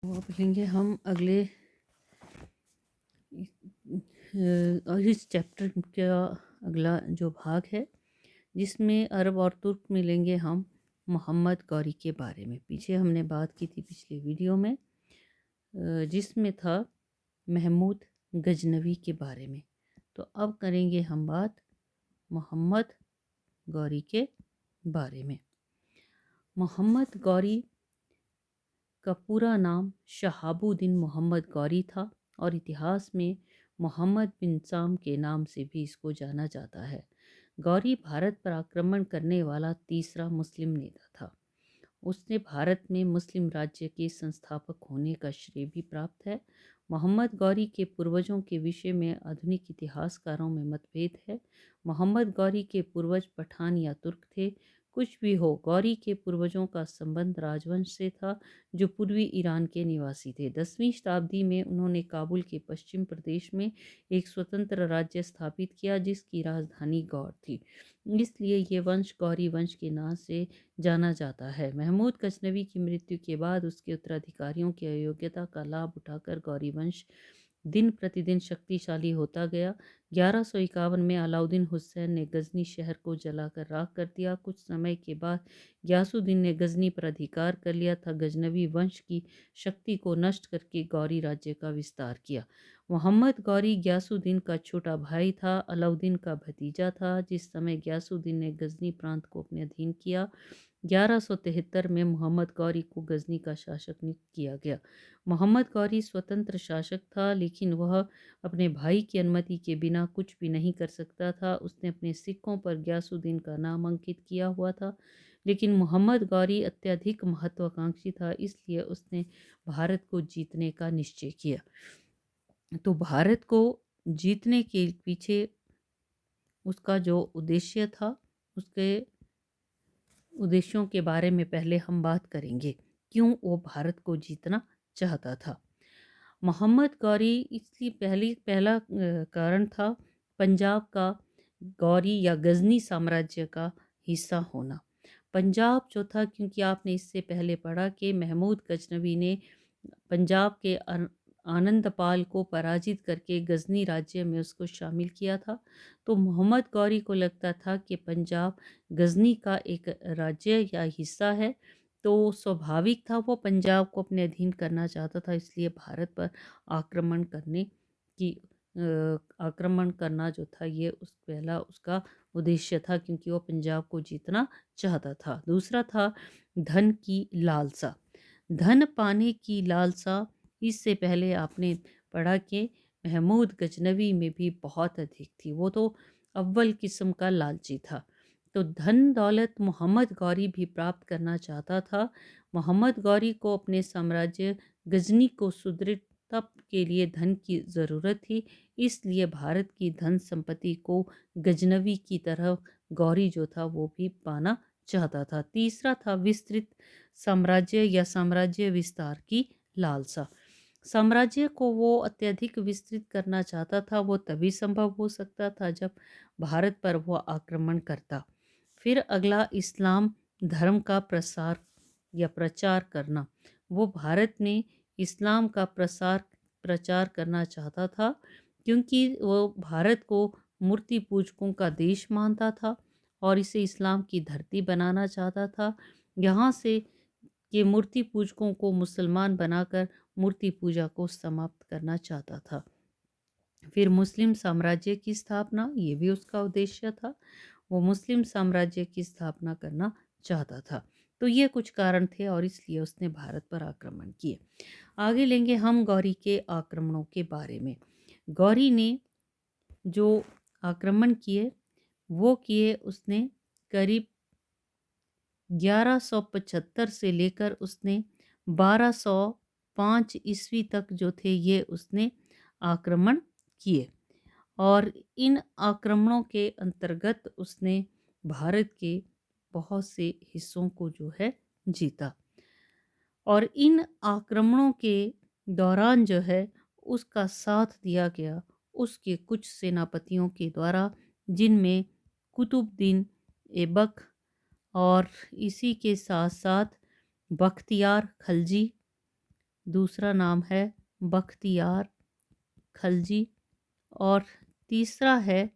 अब लेंगे हम अगले इस चैप्टर का अगला जो भाग है, जिसमें अरब और तुर्क में लेंगे हम मोहम्मद गौरी के बारे में। पीछे हमने बात की थी पिछले वीडियो में, जिसमें था महमूद गजनवी के बारे में। तो अब करेंगे हम बात मोहम्मद गौरी के बारे में। मोहम्मद गौरी का पूरा नाम शहाबुद्दीन मोहम्मद गौरी था और इतिहास में मोहम्मद बिन साम के नाम से भी इसको जाना जाता है। गौरी भारत पर आक्रमण करने वाला तीसरा मुस्लिम नेता था। उसने भारत में मुस्लिम राज्य के संस्थापक होने का श्रेय भी प्राप्त है। मोहम्मद गौरी के पूर्वजों के विषय में आधुनिक इतिहासकारों में मतभेद है। मोहम्मद गौरी के पूर्वज पठान या तुर्क थे। कुछ भी हो, गौरी के पूर्वजों का संबंध राजवंश से था जो पूर्वी ईरान के निवासी थे। 10वीं शताब्दी में उन्होंने काबुल के पश्चिम प्रदेश में एक स्वतंत्र राज्य स्थापित किया जिसकी राजधानी गौर थी। इसलिए ये वंश गौरी वंश के नाम से जाना जाता है। महमूद गजनवी की मृत्यु के बाद उसके उत्तराधिकारियों की अयोग्यता का लाभ उठाकर गौरी वंश दिन प्रतिदिन शक्तिशाली होता गया। 1151 में अलाउद्दीन हुसैन ने गजनी शहर को जलाकर राख कर दिया। कुछ समय के बाद गयासुद्दीन ने गजनी पर अधिकार कर लिया था। गजनवी वंश की शक्ति को नष्ट करके गौरी राज्य का विस्तार किया। मोहम्मद गौरी गयासुद्दीन का छोटा भाई था, अलाउद्दीन का भतीजा था। जिस समय गयासुद्दीन ने गजनी प्रांत को अपने अधीन किया, 1173 में मोहम्मद गौरी को गजनी का शासक नियुक्त किया गया। मोहम्मद गौरी स्वतंत्र शासक था, लेकिन वह अपने भाई की अनुमति के बिना कुछ भी नहीं कर सकता था। उसने अपने सिक्कों पर गयासुद्दीन का नाम अंकित किया हुआ था, लेकिन मोहम्मद गौरी अत्यधिक महत्वाकांक्षी था, इसलिए उसने भारत को जीतने का निश्चय किया। तो भारत को जीतने के पीछे उसका जो उद्देश्य था, उसके उद्देश्यों के बारे में पहले हम बात करेंगे। क्यों वो भारत को जीतना चाहता था। मोहम्मद गौरी इसलिए पहला कारण था पंजाब का गौरी या गजनी साम्राज्य का हिस्सा होना। पंजाब जो था, क्योंकि आपने इससे पहले पढ़ा कि महमूद गजनवी ने पंजाब के आनंदपाल को पराजित करके गजनी राज्य में उसको शामिल किया था। तो मोहम्मद गौरी को लगता था कि पंजाब गजनी का एक राज्य या हिस्सा है, तो स्वाभाविक था वो पंजाब को अपने अधीन करना चाहता था। इसलिए भारत पर आक्रमण करने की आक्रमण करना जो था, ये पहला उसका उद्देश्य था, क्योंकि वो पंजाब को जीतना चाहता था। दूसरा था धन की लालसा। धन पाने की लालसा इससे पहले आपने पढ़ा कि महमूद गजनवी में भी बहुत अधिक थी। वो तो अव्वल किस्म का लालची था। तो धन दौलत मोहम्मद गौरी भी प्राप्त करना चाहता था। मोहम्मद गौरी को अपने साम्राज्य गजनी को सुदृढ़ता के लिए धन की ज़रूरत थी, इसलिए भारत की धन संपत्ति को गजनवी की तरह गौरी जो था वो भी पाना चाहता था। तीसरा था विस्तृत साम्राज्य या साम्राज्य विस्तार की लालसा। साम्राज्य को वो अत्यधिक विस्तृत करना चाहता था। वो तभी संभव हो सकता था जब भारत पर वो आक्रमण करता। फिर अगला इस्लाम धर्म का प्रसार या प्रचार करना। वो भारत में इस्लाम का प्रचार करना चाहता था, क्योंकि वो भारत को मूर्ति पूजकों का देश मानता था और इसे इस्लाम की धरती बनाना चाहता था। यहाँ से कि मूर्ति पूजकों को मुसलमान बनाकर मूर्ति पूजा को समाप्त करना चाहता था। फिर मुस्लिम साम्राज्य की स्थापना, ये भी उसका उद्देश्य था। वो मुस्लिम साम्राज्य की स्थापना करना चाहता था। तो ये कुछ कारण थे और इसलिए उसने भारत पर आक्रमण किए। आगे लेंगे हम गौरी के आक्रमणों के बारे में। गौरी ने जो आक्रमण किए वो किए उसने करीब 1175 से लेकर उसने 1205 ईस्वी तक जो थे ये उसने आक्रमण किए। और इन आक्रमणों के अंतर्गत उसने भारत के बहुत से हिस्सों को जो है जीता। और इन आक्रमणों के दौरान जो है उसका साथ दिया गया उसके कुछ सेनापतियों के द्वारा, जिनमें कुतुबुद्दीन ऐबक और इसी के साथ साथ बख्तियार खलजी, दूसरा नाम है बख्तियार खलजी और तीसरा है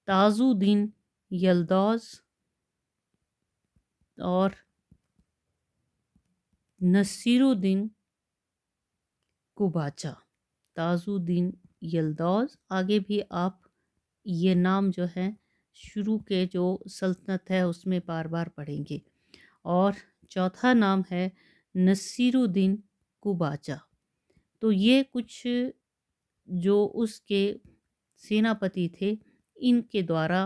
ताजुद्दीन यल्दौज और नसीरुद्दीन कुबाचा। ताजुद्दीन यल्दौज, आगे भी आप ये नाम जो है शुरू के जो सल्तनत है उसमें बार बार पढ़ेंगे। और चौथा नाम है नसीरुद्दीन कुबाचा। तो ये कुछ जो उसके सेनापति थे, इनके द्वारा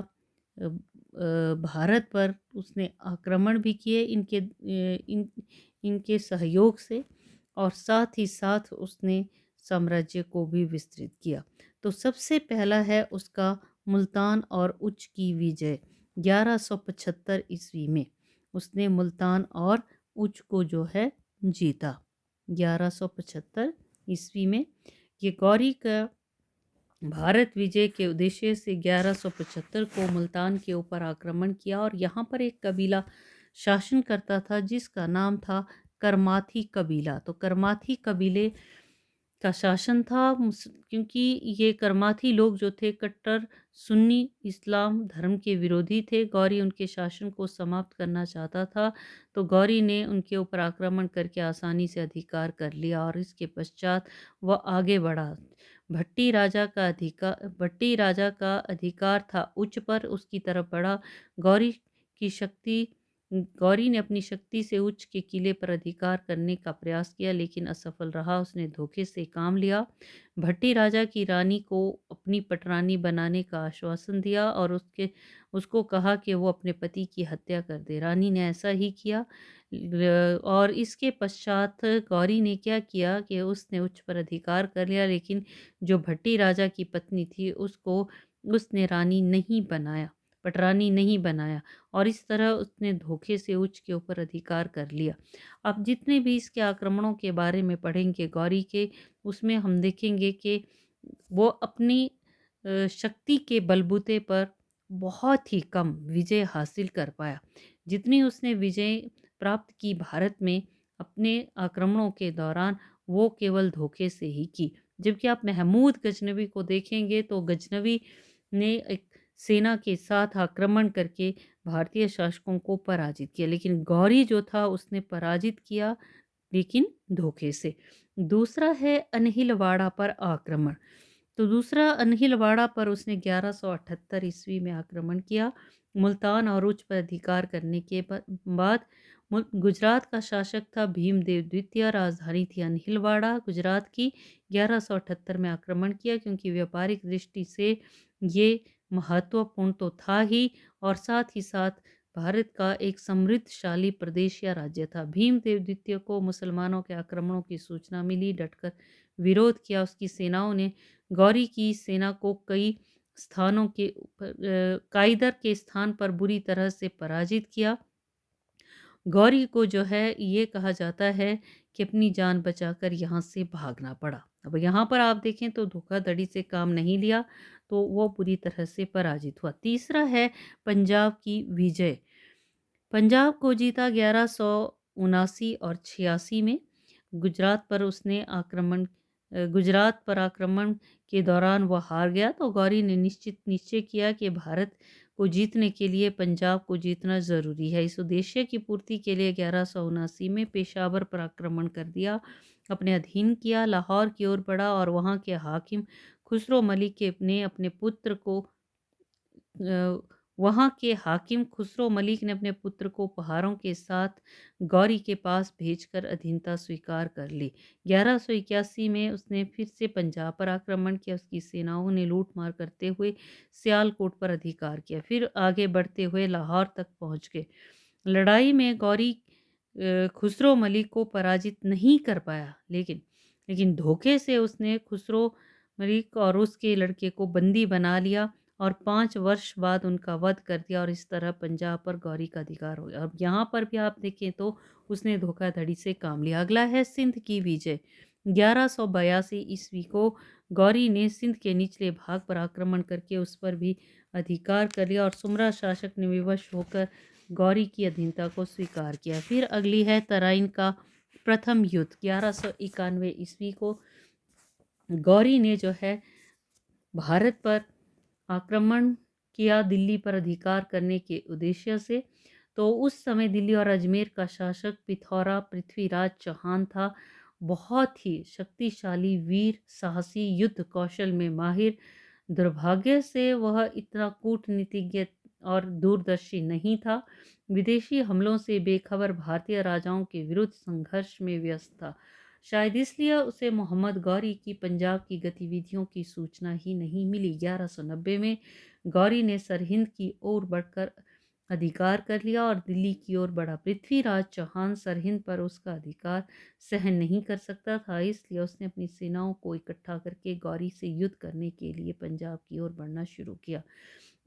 भारत पर उसने आक्रमण भी किए इनके सहयोग से, और साथ ही साथ उसने साम्राज्य को भी विस्तृत किया। तो सबसे पहला है उसका मुल्तान और उच्च की विजय 1175 ईस्वी में। उसने मुल्तान और उच्च को जो है जीता 1175 ईस्वी में। ये गौरी का भारत विजय के उद्देश्य से 1175 को मुल्तान के ऊपर आक्रमण किया, और यहाँ पर एक कबीला शासन करता था जिसका नाम था करमाथी कबीला। तो करमाथी कबीले का शासन था, क्योंकि ये करमाथी लोग जो थे कट्टर सुन्नी इस्लाम धर्म के विरोधी थे। गौरी उनके शासन को समाप्त करना चाहता था, तो गौरी ने उनके ऊपर आक्रमण करके आसानी से अधिकार कर लिया, और इसके पश्चात वह आगे बढ़ा। भट्टी राजा का अधिकार था उच्च पर, उसकी तरफ बढ़ा। गौरी की शक्ति गौरी ने अपनी शक्ति से उच्च के किले पर अधिकार करने का प्रयास किया, लेकिन असफल रहा। उसने धोखे से काम लिया। भट्टी राजा की रानी को अपनी पटरानी बनाने का आश्वासन दिया और उसको कहा कि वो अपने पति की हत्या कर दे। रानी ने ऐसा ही किया। और इसके पश्चात गौरी ने क्या किया कि उसने उच्च पर अधिकार कर लिया, लेकिन जो भट्टी राजा की पत्नी थी उसने रानी नहीं बनाया, पटरानी नहीं बनाया, और इस तरह उसने धोखे से उच्च के ऊपर अधिकार कर लिया। अब जितने भी इसके आक्रमणों के बारे में पढ़ेंगे गौरी के, उसमें हम देखेंगे कि वो अपनी शक्ति के बलबूते पर बहुत ही कम विजय हासिल कर पाया। जितनी उसने विजय प्राप्त की भारत में अपने आक्रमणों के दौरान, वो केवल धोखे से ही की। जबकि आप महमूद गजनवी को देखेंगे तो गजनवी ने एक सेना के साथ आक्रमण करके भारतीय शासकों को पराजित किया, लेकिन गौरी जो था उसने पराजित किया, लेकिन धोखे से। दूसरा है अनहिलवाड़ा पर आक्रमण। तो दूसरा अनहिलवाड़ा पर उसने 1178 ईस्वी में आक्रमण किया। मुल्तान और उच्च पर अधिकार करने के बाद गुजरात का शासक था भीमदेव द्वितीय, राजधानी थी अनहिलवाड़ा गुजरात की। 1178 में आक्रमण किया, क्योंकि व्यापारिक दृष्टि से ये महत्वपूर्ण तो था ही, और साथ ही साथ भारत का एक समृद्धशाली प्रदेश या राज्य था। भीमदेव द्वितीय को मुसलमानों के आक्रमणों की सूचना मिली, डटकर विरोध किया। उसकी सेनाओं ने गौरी की सेना को कई स्थानों के काइदर के स्थान पर बुरी तरह से पराजित किया। गौरी को जो है ये कहा जाता है कि अपनी जान बचाकर यहाँ से भागना पड़ा। अब यहाँ पर आप देखें तो धोखाधड़ी से काम नहीं लिया, तो वो बुरी तरह से पराजित हुआ। तीसरा है पंजाब की विजय। पंजाब को जीता 1179 और 86 में। गुजरात पर आक्रमण के दौरान वह हार गया, तो गौरी ने निश्चय किया कि भारत को जीतने के लिए पंजाब को जीतना ज़रूरी है। इस उद्देश्य की पूर्ति के लिए 1179 में पेशावर पर आक्रमण कर दिया, अपने अधीन किया, लाहौर की ओर बढ़ा, और वहाँ के हाकिम खुसरो मलिक ने अपने पुत्र को वहाँ के हाकिम खुसरो मलिक ने अपने पुत्र को उपहारों के साथ गौरी के पास भेजकर अधीनता स्वीकार कर ली। 1181 में उसने फिर से पंजाब पर आक्रमण किया। उसकी सेनाओं ने लूट मार करते हुए सियालकोट पर अधिकार किया, फिर आगे बढ़ते हुए लाहौर तक पहुँच गए। लड़ाई में गौरी खुसरो मलिक को पराजित नहीं कर पाया, लेकिन धोखे से उसने खुसरो मलिक और उसके लड़के को बंदी बना लिया, और 5 वर्ष बाद उनका वध कर दिया, और इस तरह पंजाब पर गौरी का अधिकार हो गया। अब यहाँ पर भी आप देखें तो उसने धोखाधड़ी से काम लिया। अगला है सिंध की विजय। 1182 ईस्वी को गौरी ने सिंध के निचले भाग पर आक्रमण करके उस पर भी अधिकार कर लिया, और सुमरा शासक ने विवश होकर गौरी की अधीनता को स्वीकार किया। फिर अगली है तराइन का प्रथम युद्ध 1191 ईस्वी को गौरी ने जो है भारत पर आक्रमण किया दिल्ली पर अधिकार करने के उद्देश्य से। तो उस समय दिल्ली और अजमेर का शासक पिथौरा पृथ्वीराज चौहान था। बहुत ही शक्तिशाली, वीर, साहसी, युद्ध कौशल में माहिर। दुर्भाग्य से वह इतना कूटनीतिज्ञ और दूरदर्शी नहीं था। विदेशी हमलों से बेखबर भारतीय राजाओं के विरुद्ध संघर्ष में व्यस्त था। शायद इसलिए उसे मोहम्मद गौरी की पंजाब की गतिविधियों की सूचना ही नहीं मिली। 1190 में गौरी ने सरहिंद की ओर बढ़कर अधिकार कर लिया और दिल्ली की ओर बढ़ा। पृथ्वीराज चौहान सरहिंद पर उसका अधिकार सहन नहीं कर सकता था, इसलिए उसने अपनी सेनाओं को इकट्ठा करके गौरी से युद्ध करने के लिए पंजाब की ओर बढ़ना शुरू किया।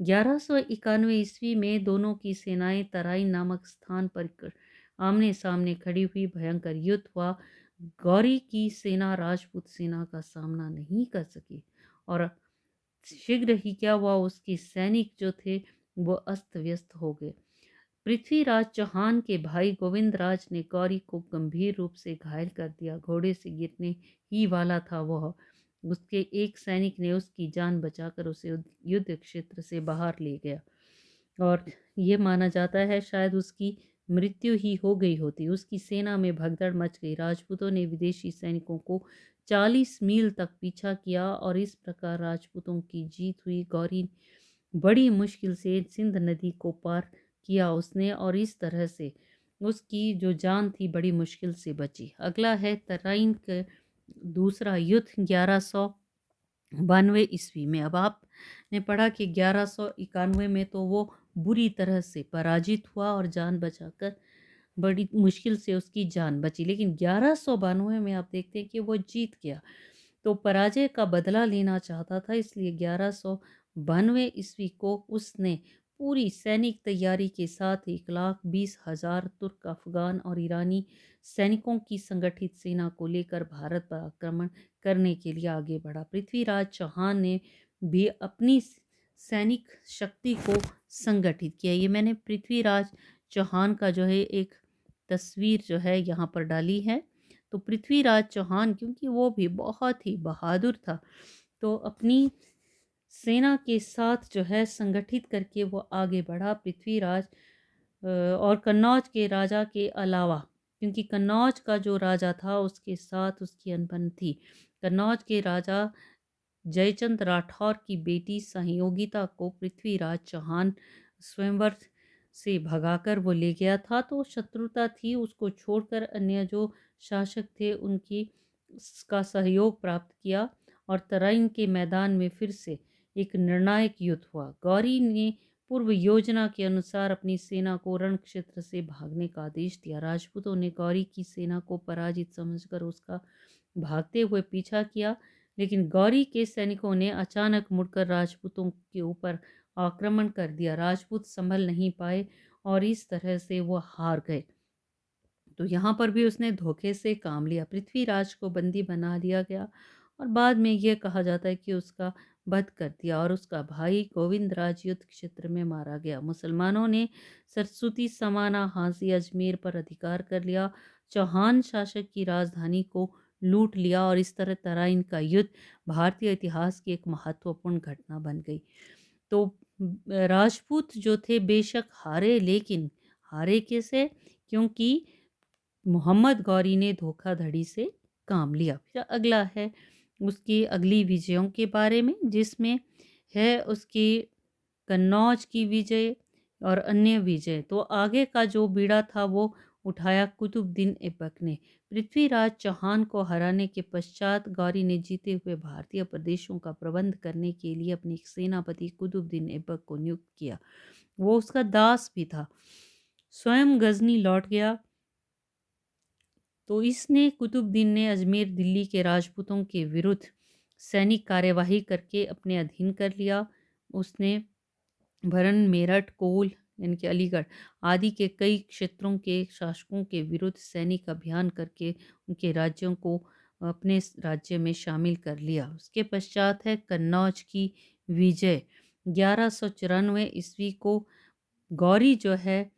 1191 ईस्वी में दोनों की सेनाएं तराइन नामक स्थान पर आमने सामने खड़ी हुई। भयंकर युद्ध हुआ। गौरी की सेना राजपूत सेना का सामना नहीं कर सकी और शीघ्र ही क्या हुआ, उसके सैनिक जो थे वो अस्त व्यस्त हो गए। पृथ्वीराज चौहान के भाई गोविंद राज ने गौरी को गंभीर रूप से घायल कर दिया। घोड़े से गिरने ही वाला था वह। उसके एक सैनिक ने उसकी जान बचाकर उसे युद्ध क्षेत्र से बाहर ले गया और ये माना जाता है शायद उसकी मृत्यु ही हो गई होती। उसकी सेना में भगदड़ मच गई। राजपूतों ने विदेशी सैनिकों को 40 मील तक पीछा किया और इस प्रकार राजपूतों की जीत हुई। गौरी बड़ी मुश्किल से सिंध नदी को पार किया उसने और इस तरह से उसकी जो जान थी बड़ी मुश्किल से बची। अगला है तराइन का दूसरा युद्ध 1192 ईस्वी में। अब आपने पढ़ा कि 1191 में तो वो बुरी तरह से पराजित हुआ और जान बचाकर बड़ी मुश्किल से उसकी जान बची, लेकिन 1192 में आप देखते हैं कि वो जीत गया। तो पराजय का बदला लेना चाहता था, इसलिए 1192 ईस्वी को उसने पूरी सैनिक तैयारी के साथ 1,20,000 तुर्क, अफगान और ईरानी सैनिकों की संगठित सेना को लेकर भारत पर आक्रमण करने के लिए आगे बढ़ा। पृथ्वीराज चौहान ने भी अपनी सैनिक शक्ति को संगठित किया। ये मैंने पृथ्वीराज चौहान का जो है एक तस्वीर जो है यहाँ पर डाली है। तो पृथ्वीराज चौहान क्योंकि वो भी बहुत ही बहादुर था, तो अपनी सेना के साथ जो है संगठित करके वो आगे बढ़ा। पृथ्वीराज और कन्नौज के राजा के अलावा, क्योंकि कन्नौज का जो राजा था उसके साथ उसकी अनबन थी। कन्नौज के राजा जयचंद राठौर की बेटी सहयोगिता को पृथ्वीराज चौहान स्वयंवर से भगाकर वो ले गया था। तो शत्रुता थी, उसको छोड़कर अन्य जो शासक थे उनकी का सहयोग प्राप्त किया और तराइन के मैदान में फिर से एक निर्णायक युद्ध हुआ। गौरी ने पूर्व योजना के अनुसार अपनी सेना को रण क्षेत्र से भागने का आदेश दिया। राजपूतों ने गौरी की सेना को पराजित समझकर उसका भागते हुए पीछा किया, लेकिन गौरी के सैनिकों ने अचानक मुड़कर राजपूतों के ऊपर आक्रमण कर दिया। राजपूत संभल नहीं पाए और इस तरह से वो हार गए। तो यहाँ पर भी उसने धोखे से काम लिया। पृथ्वीराज को बंदी बना लिया गया और बाद में यह कहा जाता है कि उसका वध कर दिया और उसका भाई गोविंद राज युद्ध क्षेत्र में मारा गया। मुसलमानों ने सरस्वती, समाना, हांसी, अजमेर पर अधिकार कर लिया। चौहान शासक की राजधानी को लूट लिया और इस तरह तराइन का युद्ध भारतीय इतिहास की एक महत्वपूर्ण घटना बन गई। तो राजपूत जो थे बेशक हारे, लेकिन हारे कैसे? क्योंकि मोहम्मद गौरी ने धोखाधड़ी से काम लिया। फिर अगला है उसकी अगली विजयों के बारे में, जिसमें है उसकी कन्नौज की विजय और अन्य विजय। तो आगे का जो बीड़ा था वो उठाया कुतुबुद्दीन ऐबक ने। पृथ्वीराज चौहान को हराने के पश्चात गौरी ने जीते हुए भारतीय प्रदेशों का प्रबंध करने के लिए अपने सेनापति कुतुबुद्दीन ऐबक को नियुक्त किया। वो उसका दास भी था। स्वयं गजनी लौट गया तो इसने कुतुबुद्दीन ने अजमेर दिल्ली के राजपूतों के विरुद्ध सैनिक कार्यवाही करके अपने अधीन कर लिया। उसने भरन, मेरठ, कोल यानी कि अलीगढ़ आदि के कई क्षेत्रों के शासकों के विरुद्ध सैनिक अभियान करके उनके राज्यों को अपने राज्य में शामिल कर लिया। उसके पश्चात है कन्नौज की विजय। 1194 ईस्वी को गौरी जो है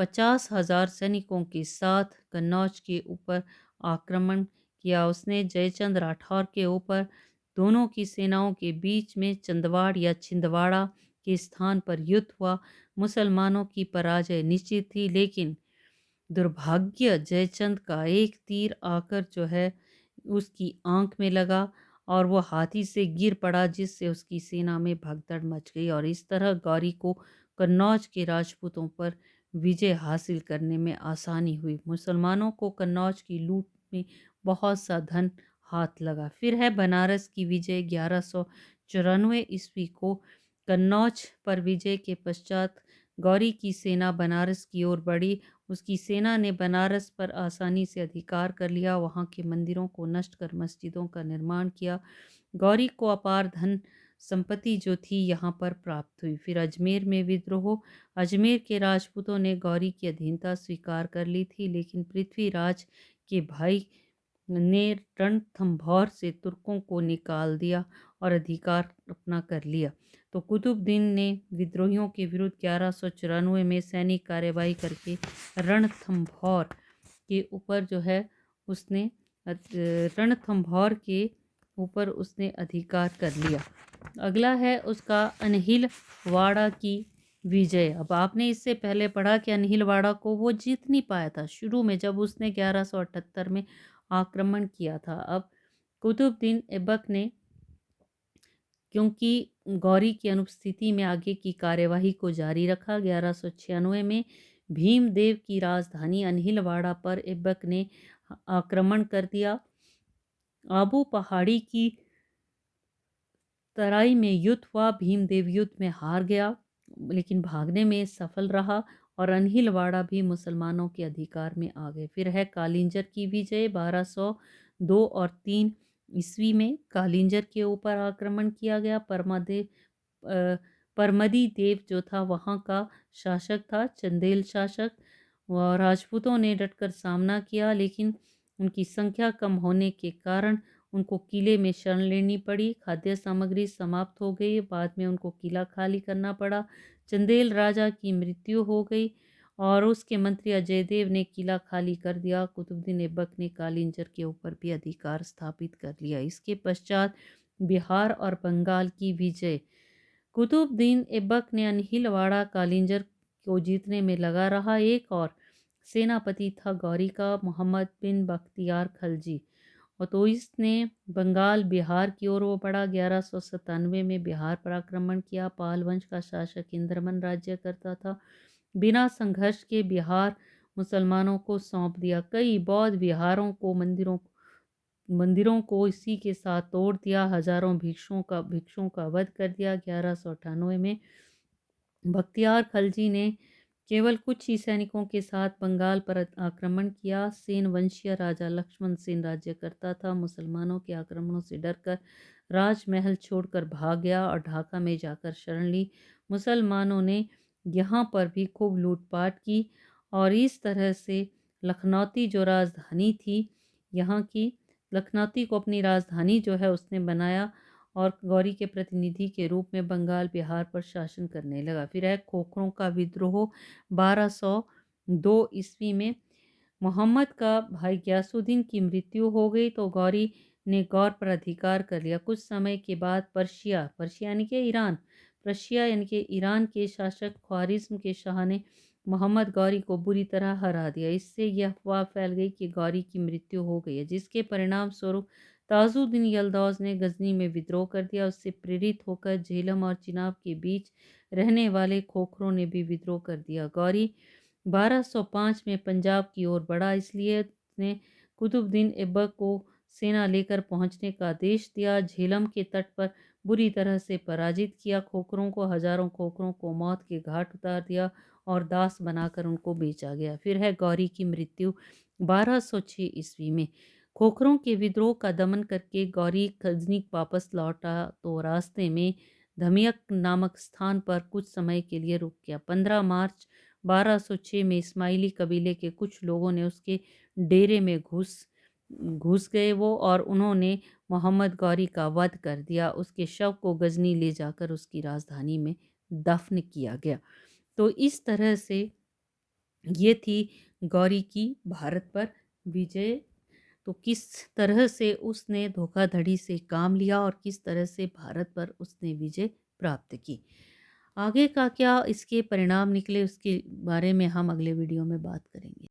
50,000 सैनिकों के साथ कन्नौज के ऊपर आक्रमण किया। उसने जयचंद राठौर के ऊपर दोनों की सेनाओं के बीच में चंदवाड़ या छिंदवाड़ा के स्थान पर युद्ध हुआ। मुसलमानों की पराजय निश्चित थी, लेकिन दुर्भाग्य जयचंद का एक तीर आकर जो है उसकी आंख में लगा और वो हाथी से गिर पड़ा, जिससे उसकी सेना में भगदड़ मच गई और इस तरह गौरी को कन्नौज के राजपूतों पर विजय हासिल करने में आसानी हुई। मुसलमानों को कन्नौज की लूट में बहुत सा धन हाथ लगा। फिर है बनारस की विजय 1194 ईस्वी को। कन्नौज पर विजय के पश्चात गौरी की सेना बनारस की ओर बढ़ी। उसकी सेना ने बनारस पर आसानी से अधिकार कर लिया, वहाँ के मंदिरों को नष्ट कर मस्जिदों का निर्माण किया। गौरी को अपार धन संपत्ति जो थी यहाँ पर प्राप्त हुई। फिर अजमेर में विद्रोह। अजमेर के राजपूतों ने गौरी की अधीनता स्वीकार कर ली थी, लेकिन पृथ्वीराज के भाई ने रणथंभौर से तुर्कों को निकाल दिया और अधिकार अपना कर लिया। तो कुतुबुद्दीन ने विद्रोहियों के विरुद्ध 1194 में सैनिक कार्यवाही करके रणथंभौर के ऊपर जो है उसने रणथंभौर के ऊपर उसने अधिकार कर लिया। अगला है उसका अनहिलवाड़ा की विजय। अब आपने इससे पहले पढ़ा कि अनहिलवाड़ा को वो जीत नहीं पाया था शुरू में, जब उसने 1178 में आक्रमण किया था। अब कुतुबुद्दीन ऐबक ने, क्योंकि गौरी की अनुपस्थिति में, आगे की कार्यवाही को जारी रखा। 1196 में भीमदेव की राजधानी अनहिलवाड़ा पर ऐबक ने आक्रमण कर दिया। आबू पहाड़ी की तराई में युद्ध हुआ। भीमदेव युद्ध में हार गया, लेकिन भागने में सफल रहा और अनहिलवाड़ा भी मुसलमानों के अधिकार में आ गए। फिर है कालिंजर की विजय। 1202 और 3 ईस्वी में कालिंजर के ऊपर आक्रमण किया गया। परमदी देव जो था वहाँ का शासक था, चंदेल शासक। राजपूतों ने डटकर सामना किया, लेकिन उनकी संख्या कम होने के कारण उनको किले में शरण लेनी पड़ी। खाद्य सामग्री समाप्त हो गई, बाद में उनको किला खाली करना पड़ा। चंदेल राजा की मृत्यु हो गई और उसके मंत्री अजय देव ने किला खाली कर दिया। कुतुबुद्दीन ऐबक ने कालिंजर के ऊपर भी अधिकार स्थापित कर लिया। इसके पश्चात बिहार और बंगाल की विजय। कुतुबुद्दीन ऐबक ने अनहिलवाड़ा कालिंजर को जीतने में लगा रहा। एक और सेनापति था गौरी का, मोहम्मद बिन बख्तियार खलजी, और तो इसने बंगाल बिहार की ओर वो बढ़ा। 1197 में बिहार पर आक्रमण किया। पाल वंश का शासक इंद्रमन राज्य करता था। बिना संघर्ष के बिहार मुसलमानों को सौंप दिया। कई बौद्ध विहारों को, मंदिरों को इसी के साथ तोड़ दिया। हजारों भिक्षुओं का वध कर दिया। 1198 में बख्तियार खलजी ने केवल कुछ ही सैनिकों के साथ बंगाल पर आक्रमण किया। सेन वंशीय राजा लक्ष्मण सेन राज्य करता था। मुसलमानों के आक्रमणों से डरकर राजमहल छोड़कर भाग गया और ढाका में जाकर शरण ली। मुसलमानों ने यहाँ पर भी खूब लूटपाट की और इस तरह से लखनौती जो राजधानी थी यहाँ की, लखनौती को अपनी राजधानी जो है उसने बनाया और गौरी के प्रतिनिधि के रूप में बंगाल बिहार पर शासन करने लगा। फिर है खोखरों का विद्रोह। 1202 ईस्वी में मोहम्मद का भाई गयासुद्दीन की मृत्यु हो गई, तो गौरी ने गौर पर अधिकार कर लिया। कुछ समय के बाद पर्शिया यानी कि ईरान, पर्शिया यानी कि ईरान के शासक ख्वारिज्म के शाह ने मोहम्मद गौरी को बुरी तरह हरा दिया। इससे यह अफवाह फैल गई कि गौरी की मृत्यु हो गई है, जिसके परिणाम स्वरूप ताजुद्दीन यल्दौज ने गजनी में विद्रोह कर दिया। उससे प्रेरित होकर झेलम और चिनाब के बीच रहने वाले खोखरों ने भी विद्रोह कर दिया। गौरी 1205 में पंजाब की ओर बढ़ा, इसलिए उसने कुतुबुद्दीन ऐबक को सेना लेकर पहुंचने का आदेश दिया। झेलम के तट पर बुरी तरह से पराजित किया। हजारों खोखरों को मौत के घाट उतार दिया और दास बनाकर उनको बेचा गया। फिर है गौरी की मृत्यु 1206 ईस्वी में। खोखरों के विद्रोह का दमन करके गौरी गजनी वापस लौटा, तो रास्ते में धमियक नामक स्थान पर कुछ समय के लिए रुक गया। 15 मार्च 1206 में इस्माइली कबीले के कुछ लोगों ने उसके डेरे में घुस गए वो, और उन्होंने मोहम्मद गौरी का वध कर दिया। उसके शव को गजनी ले जाकर उसकी राजधानी में दफन किया गया। तो इस तरह से ये थी गौरी की भारत पर विजय। तो किस तरह से उसने धोखाधड़ी से काम लिया और किस तरह से भारत पर उसने विजय प्राप्त की। आगे का क्या इसके परिणाम निकले उसके बारे में हम अगले वीडियो में बात करेंगे।